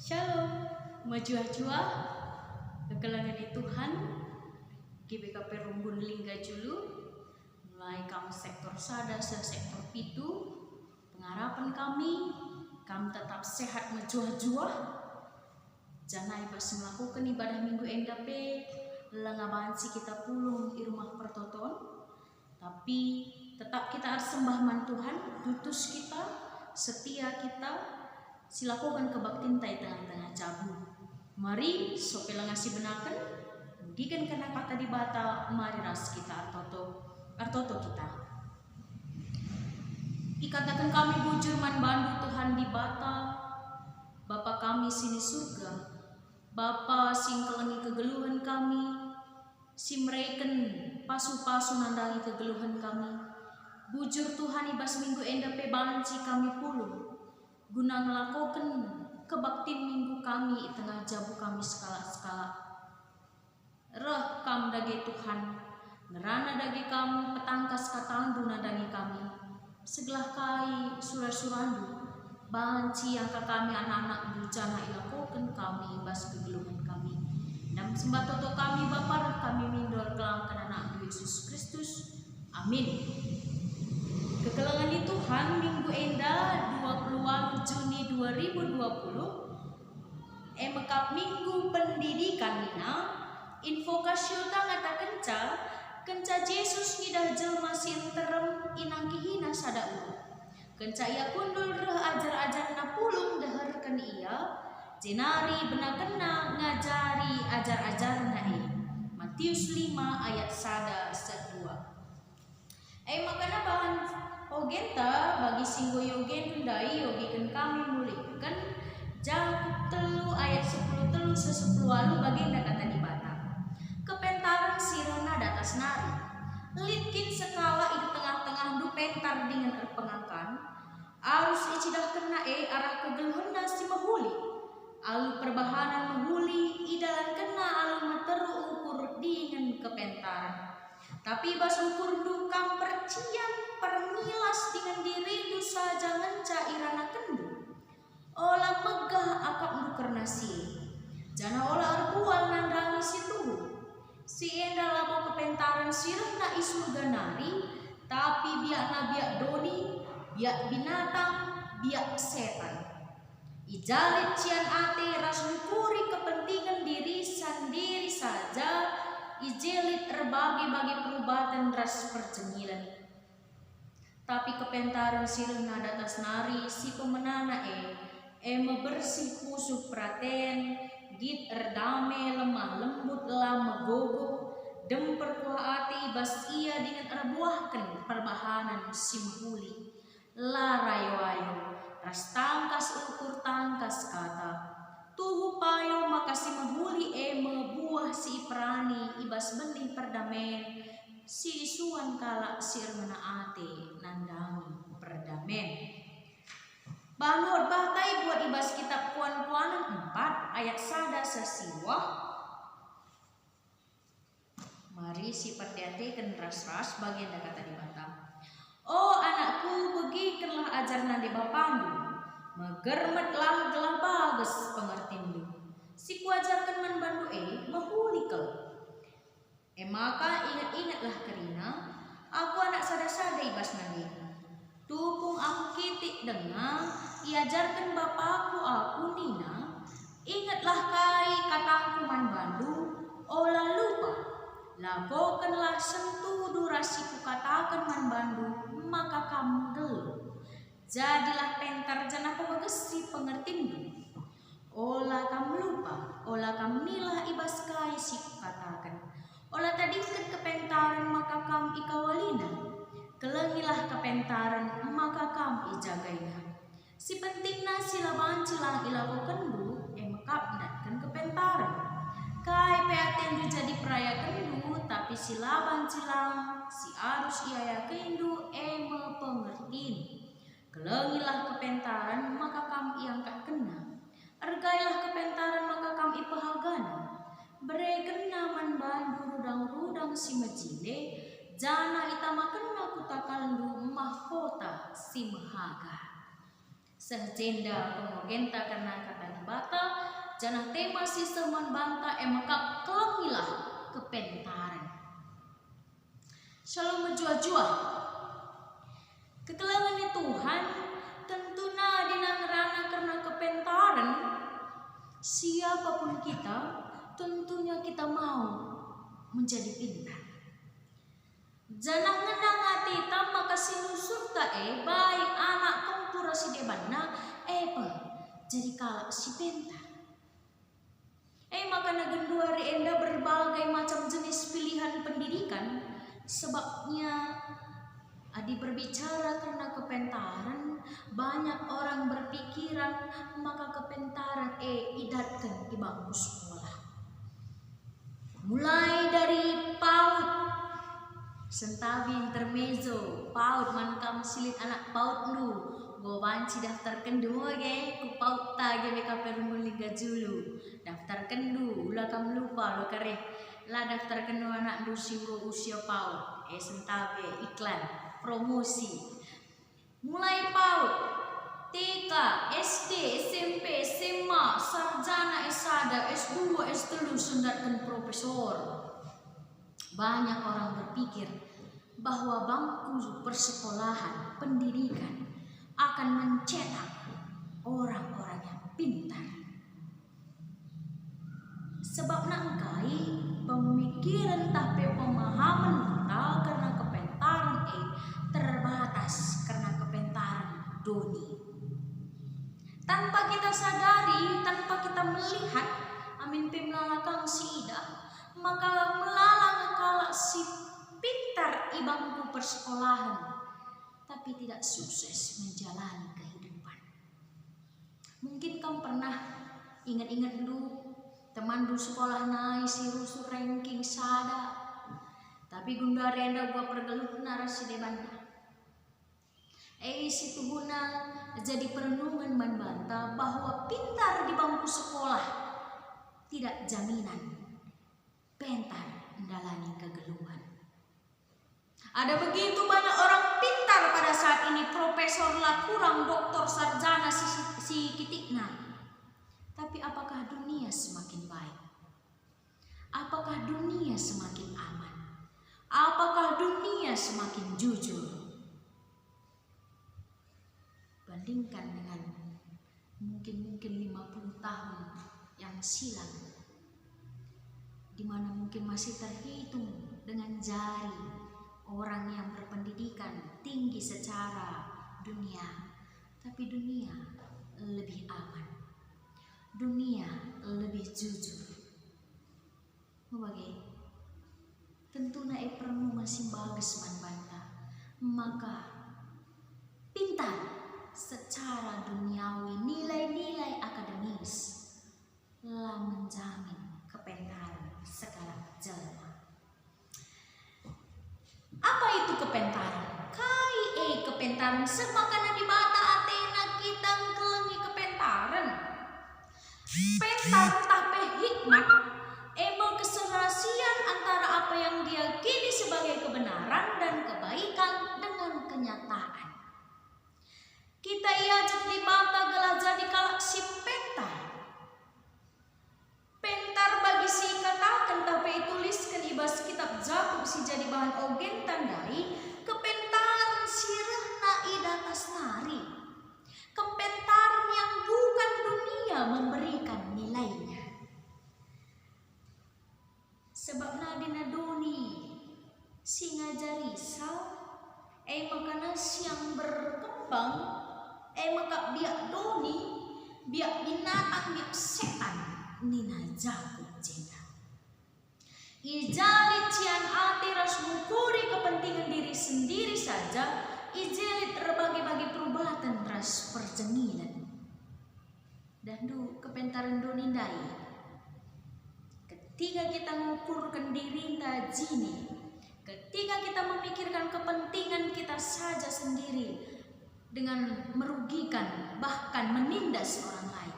Shalom, majua-jua, kegelangan Tuhan, GBKP Rumbun Lingga Julu, mulai kamu sektor sada se sektor pitu, pengharapan kami tetap sehat majua-jua, jangan pas melakukan ibadah minggu endape, lengabansi kita pulung di rumah pertoton, tapi tetap kita harus sembah man Tuhan, dutus kita, setia kita, silakukan kebaktin tai tengah-tengah cabu. Mari sopela ngasih benakan, mudikan kena kata di bata, mari ras kita artoto kita. Ikatakan kami bujur man bandu Tuhan di bata, Bapa kami sini surga, Bapa sing kelengi kegeluhan kami, simreken pasu-pasu nandangi kegeluhan kami. Bujur Tuhan ibas minggu endape banci kami puluh, guna melakukan kebaktin minggu kami tengah jabu kami skala-skala. Reh kam dage Tuhan, ngerana dage kamu petangkas katandu nadagi kami. Segelah kai surah-surandu, banci yang kami anak-anak bencana ilakukan kami ibas kegeluhan kami. Dan sembah toto kami Bapa kami mindor kelangkan anak Yesus Kristus. Amin. Kegelangan di Tuhan minggu endah 20 Juni 2020 emekap minggu pendidikan nina infokasio tangata kenca Yesus ngidah jelma sinterem inang kihina sada uru kenca ia kundul reh ajar-ajar na pulung deherken ia jenari benakena ngajari ajar-ajar na Matius 5 ayat sada sedua. Makana bahan ogenta bagi singgo yogen dai yogikan kami mulihkan Jakub 3 ayat 10 telu se-10 alu baginda kata di bata kepentaran sirena datas nari litkin sekala di tengah-tengah du pentar dengan erpengakan arus icidah kena arah kegeluhena si mahuli alu perbahanan mahuli idalan kena alu materu ukur dengan kepentaran. Tapi bas ukur dukam percian pernilas dengan diri saja ngenca irana kendu. Olah megah akak nuker nasi. Jana olah arbual nandangi si tuhu. Si enda labo kepentaran sirena isu ganari. Tapi biak doni, biak binatang, biak setan. Ijalit cian ate ras nukuri kepentingan diri sendiri saja. Ijelit terbagi-bagi perubatan ras percengilan. Tapi kepentaran sirena datas nari si pemenana mebersih pusuh praten git erdame lemah lembut lama gogo dem perkuah ati bas ia dengan erbuahkan perbahanan simhuli larayo-ayo ras tangkas ukur tangkas kata tuhu payo makasih mahuli buah si prani ibas bening perdamen si isuan kala sirmana ate nandangi perdamen. Banur batai buat ibas kitab Puan-puanan 4 ayat sada sesiwah. Mari si perdiatekan ras-ras bagian kata di bata. Oh anakku begikenlah ajar nadi bapandu. Megermetlah gelah bagus pengertindu. Si kuajarkan man bandu mahulikal. Maka ingat-ingatlah kerina. Aku anak sada-sada ibas nadi. Tupung aku kitik dengar. Iajarkan bapakku aku nina. Ingatlah kai katangku man bandu. Olah lupa. Lakokanlah sentuh durasiku katakan man bandu. Maka kamu gelu. Jadilah pentar jana pemegesi pengertindu. Olah kamu lupa, olah kamu nilah ibas kai siku katakan. Olah tadikan kepentaran maka kamu ikawalina. Kelengilah kepentaran maka kamu ijagaina. Si pentingna sila bancilang ilakukandu mekapnatkan kepentaran. Kai peaten jadi perayakandu tapi sila bancilang si arus iayakindu pengertin. Kelengilah kepentaran maka kamu iangkat kena. Ergailah kepentaran maka kamu ipahagana. Berekena man bandu rudang-rudang si majile. Jana itamakenna kutakaldu mahkota si mahaga. Sehjenda pengogenta karena kata di bata. janah tema sistem banta maka kelengilah kepentaran. Shalom menjua-jua. Kekelangan Tuhan tentunya dinangrana karena kepentaran. Siapapun kita, tentunya kita mau menjadi pintar. Jangan ngenang hati tam maka sinusur baik anak kompura si debanna jadi kalak si pintar. Maka nagenduari enda berbagai macam jenis pilihan pendidikan. Sebabnya adi berbicara karena kepentaran, banyak orang berpikiran maka kepentaran idatkan di bangku sekolah. Mulai dari PAUD, sentabi intermezzo, PAUD mankam silit anak PAUD lu, gowanci daftar kendu ge, ku PAUD tage beka perumul liga julu, daftar kendu, ulah kam lupa lo kare, lah daftar kendu anak usia PAUD, sentabi iklan, promosi, mulai PAUD, TK, SD, SMP, SMA, sarjana, S1, S2, S3, sundatkan profesor. Banyak orang berpikir bahwa bangku persekolahan, pendidikan akan mencetak orang-orang yang pintar. Sebab nangkai pemikiran tapi pemahaman kita karena kepentaran terbatas karena kepentaran doni. Tanpa kita sadari, tanpa kita melihat, amin pemlalakang si ida, maka melalang kalak si pintar ibangku persekolahan, tapi tidak sukses menjalani kehidupan. Mungkin kamu pernah ingat-ingat dulu teman dulu sekolah naik si rusuh ranking sada, tapi gunda renda gua pergeluh narasi debanda. Situ guna jadi perenungan membantah bahwa pintar di bangku sekolah tidak jaminan pintar menjalani kegeluhan. Ada begitu banyak orang pintar pada saat ini, profesor lah kurang, doktor, sarjana si kitikna. Tapi apakah dunia semakin baik? Apakah dunia semakin aman? Apakah dunia semakin jujur? Bandingkan dengan mungkin 50 tahun yang silam, di mana mungkin masih terhitung dengan jari orang yang berpendidikan tinggi secara dunia, tapi dunia lebih aman, dunia lebih jujur. Mubage tentunya perlu masih bagus manbanta, maka pintar secara duniawi, nilai-nilai akademis lah menjamin kepentaran segala jelma. Apa itu kepentaran? Kepentaran semakana di mata Athena kita kelengi kepentaran. Pentar tapi hikmat emang keserasian antara apa yang diyakini sebagai kebenaran dan kebaikan dengan kenyataan. Kita iajak di mata gelah jadi kalak si pentar. Pentar bagi si katakan tapi tuliskan ibas kitab Jakub si jadi bahan ogen tandai kepentaran sirahna idatas nari. Kepentaran yang bukan dunia memberikan nilainya. Sebab nadina doni si ngajarisa makana siang berkembang maka biak doni, biak binatang, biak setan nina Jakub jenda. Ijalit cian ati ras mukuri kepentingan diri sendiri saja, ijalit terbagi-bagi perubatan ras perjengilan. Dan du kepentaran doni dai. Ketika kita mengukurkan diri jini, ketika kita memikirkan kepentingan kita saja sendiri, dengan merugikan bahkan menindas orang lain.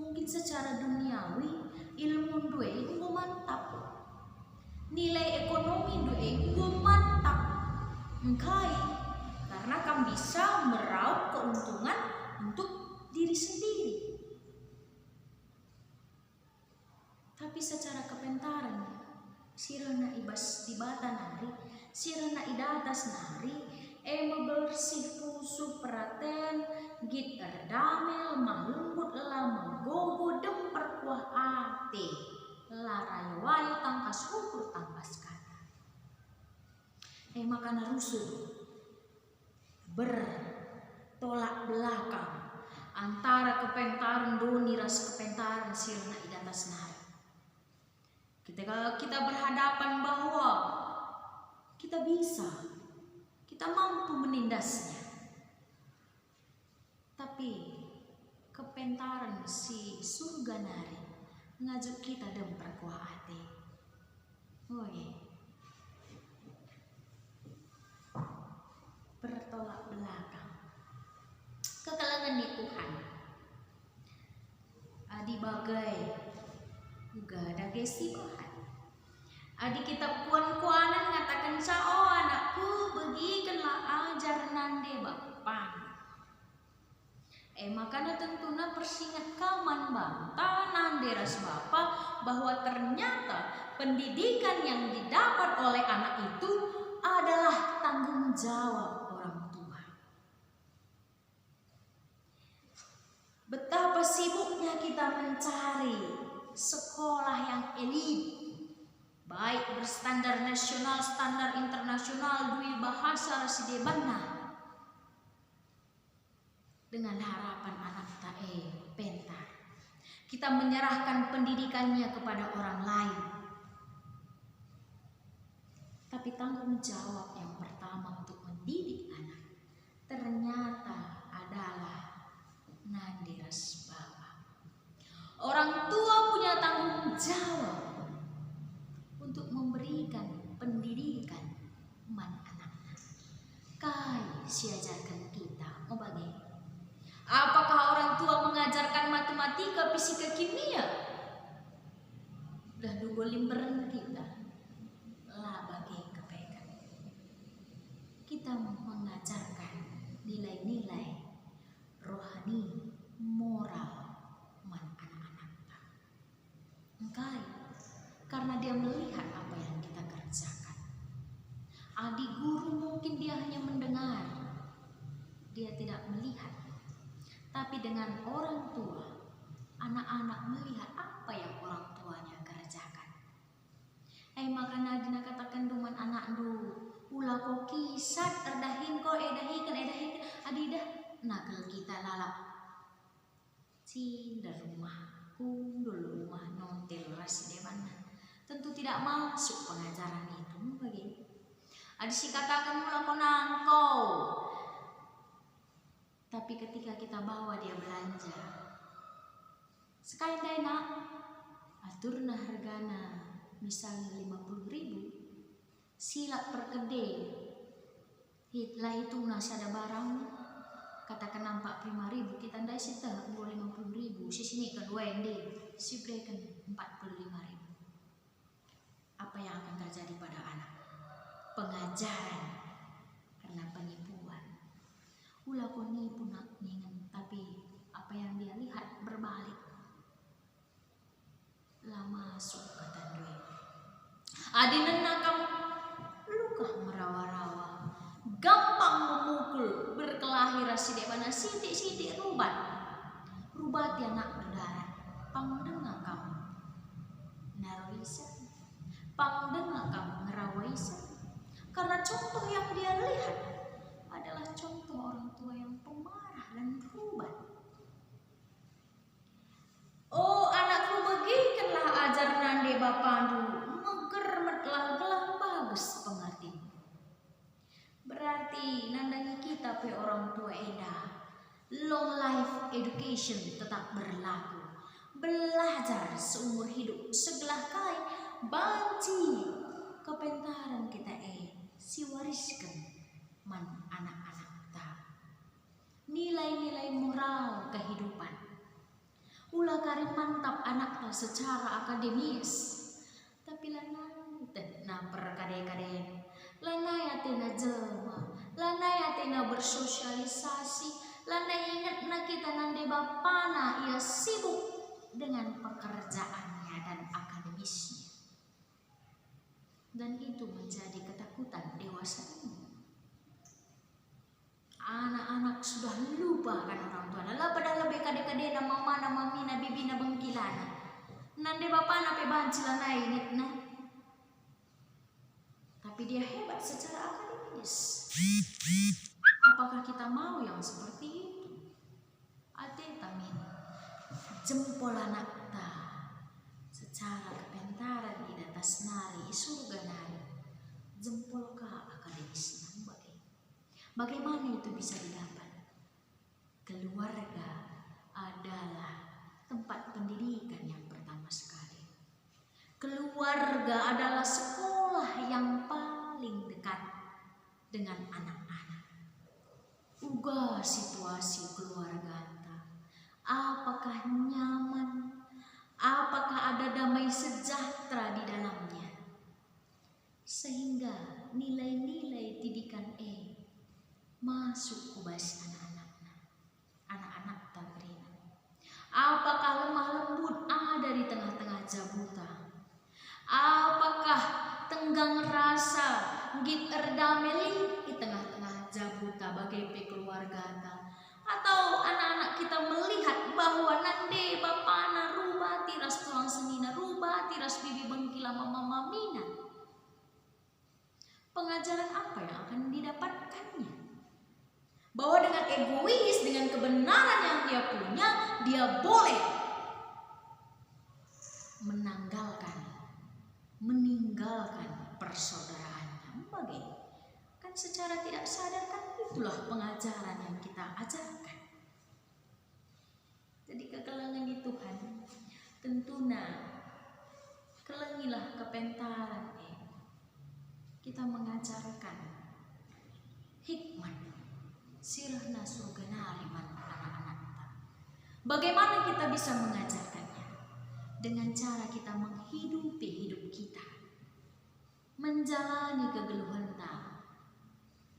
Mungkin secara duniawi ilmu due itu mantap, nilai ekonomi due itu mantap, engkai karena kamu bisa meraup keuntungan untuk diri sendiri. sirana ibas di bata nari, sirana idatas nari, bersih pusu peraten, git erdamel, malembut lama gogo demper kuah ate, larayawai tangkas ukur tangkas kata. Makana rusuh bertolak belakang antara kepentaran doni ras kepentaran sirna idatas nari. Ketika kita berhadapan bahwa kita bisa, kita mampu menindasnya, tapi kepentaran si surga nari ngajuk kita dan perkuah hati. Bertolak belakang kekalangan di Tuhan. Adi bagai juga ada gesi Tuhan. Adi kitab kuan-kuanan ngatakan sao anakku begikanlah ajar nande bapan. Makanya tentunya persingat kaman banta nande ras bapa bahwa ternyata pendidikan yang didapat oleh anak itu adalah tanggung jawab orang tua. Betapa sibuknya kita mencari sekolah yang elit, baik berstandar nasional, standar internasional, dui bahasa rasidebana, dengan harapan anak kita pentar. Kita menyerahkan pendidikannya kepada orang lain. Tapi tanggung jawab yang pertama untuk mendidik anak ternyata adalah nandiras bapa. Orang tua punya tanggung jawab untuk memberikan pendidikan man anaknya. Kai siajarkan kita mau bagaimana? Apakah orang tua mengajarkan matematika, fisika, kimia? Dan dua limberan kita lah bagi kebaikan. Kita mengajarkan nilai-nilai rohani, moral man anak-anak kita. Engkai, karena dia melihat apa yang kita kerjakan. Adik guru mungkin dia hanya mendengar, dia tidak melihat. Tapi dengan orang tua, anak-anak melihat apa yang orang tuanya kerjakan. Makanya dina katakan duman anak du, ulah ko kisat erdahin ko edahikan adidah nakal kita lalap. Cinda rumah, kundul rumah nontel rasidemana. Tentu tidak masuk pengajaran itu bagi. Adi si katakan ulah ko nangkau. Tapi ketika kita bawa dia belanja, sekali dai nak, aturna hargana misalnya 50.000, silap perkedel, hitlah itu nasi ada barang, katakan 45.000, kita ndai sita 50.000, sini kedua yang di, si berikan 45.000. Apa yang akan terjadi pada anak? Pengajaran karena penipuan. Ulah ko nipu nak ningan, tapi apa yang dia lihat berbalik. Lah masuk kata doi. Adinan nakam lukah merawa-rawa, gampang memukul, berkelahi rasidebana sidik-sidik rubat ya nak berdarah. Pangdengar kamu naroisa, pangdengar kamu ngerawaisa. Karena contoh yang dia lihat adalah contoh orang tua yang pemarah dan rubat. Oh anakku begikanlah ajar nande bapandu, megermetlah gelang bagus pengerti. Berarti nandangi kita pe orang tua eda, long life education tetap berlaku. Belajar seumur hidup segelah kai banci kepentaran kita siwariskan man anak-anak kita. Nilai-nilai moral kehidupan. Ulah kari mantap anaknya secara akademis. Tapi lanai tena perkade-kade, lanai tena jelma, lanai tena bersosialisasi, lanai ingat na kita nande bapana ia sibuk dengan pekerjaannya dan akademisnya. dewasa ini. Anak-anak sudah lupa kan orang tua. Lah padahal kade-kade na mama na mami na bibi na bangkilana. Nande bapak na pe bancila na init na. Tapi dia hebat secara akademis. Apakah kita mau yang seperti itu? Ate tamin jempol anak ta secara kepentaran di atas nari surga nari. Jempol ka akademis nambah. Bagaimana itu bisa didapat? Keluarga adalah tempat pendidikan yang pertama sekali. Keluarga adalah sekolah yang paling dekat dengan anak-anak. Uga situasi keluarga anta, apakah nyaman? Apakah ada damai sejahtera di dalamnya? Sehingga nilai-nilai didikan masuk ke basi anak-anak tabrina. Apakah lemah lembut ada di tengah-tengah jabuta? Apakah tenggang rasa git erdameli di tengah-tengah jabuta bagai keluarga ta? Atau anak-anak kita melihat bahwa nande bapana rubah tiras tulang senina, rubah tiras bibi bengkila mama mamina? Pengajaran apa yang akan didapatkannya? Bahwa dengan egois, dengan kebenaran yang dia punya, dia boleh meninggalkan persaudaraannya. Bagaimana? Kan secara tidak sadar kan itulah pengajaran yang kita ajarkan. Jadi kekelengan di Tuhan, tentunya kelengilah kepentaran kita mengajarkan hikmat sirahna surga nariman anak-anak. Bagaimana kita bisa mengajarkannya? Dengan cara kita menghidupi hidup kita, menjalani kegeluhan ta,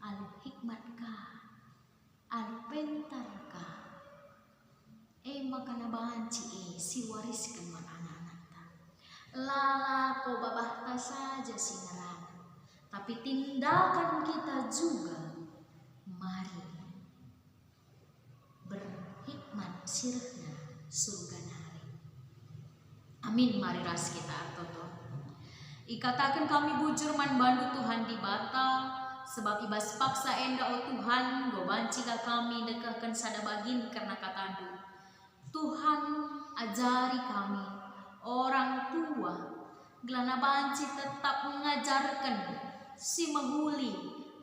alu hikmatkah, alu pentarkah, makana banci si wariskan man anak-anak ta. Lala ko babahta saja sinarana, tapi tindakan kita juga mari berhikmat sirna surga nari. Amin. Mari ras kita artoto. Ikatakan kami bujur man bandu Tuhan di bata, sebab ibas paksa enda o Tuhan go banci ka kami dekahkan sada bagin karena katandu. Tuhan ajari kami orang tua gelana banci tetap mengajarkan si mahuli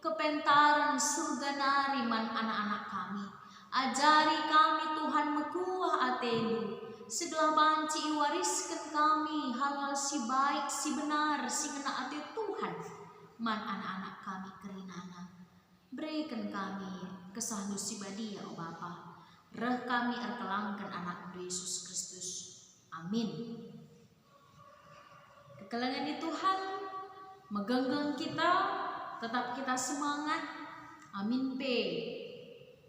kepentaran surga nariman anak-anak kami. Ajari kami Tuhan mekuah atendu, segala banci iwariskan kami hal-hal si baik, si benar, si ngena ate Tuhan man anak-anak kami kerinana. Berikan kami kesahnu si badia o Bapa, reh kami erkelangkan anak Yesus Kristus. Amin. Kekelangan di Tuhan megenggang kita, tetap kita semangat. Amin pe.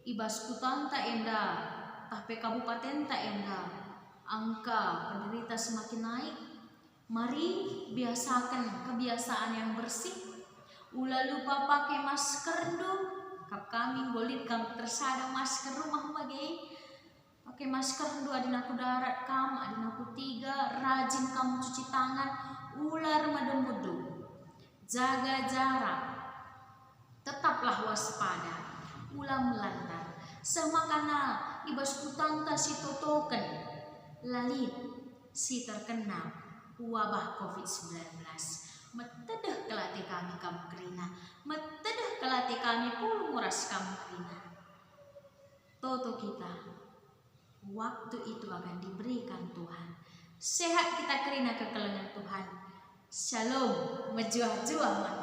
Ibas kutan tak enda, tapi kabupaten tak enda. Angka penderita semakin naik. Mari biasakan kebiasaan yang bersih. Ulah lupa pakai masker do. Kap kami bolit kami tersada masker rumah bagai. Pakai masker do adinaku darat kamu, adinaku 3. Rajin kamu cuci tangan. Ular madembudu. Jaga jarak. Tetaplah waspada. Ulah melantar. Semakana ibas kutanta si totoken lalit si terkena wabah COVID-19. Metedeh kelati kami kamu kerina. Metedeh kelati kami pun muras kamu kerina. Toto kita waktu itu akan diberikan Tuhan. Sehat kita kerina kekelengan Tuhan. Shalom, mejuah-juah man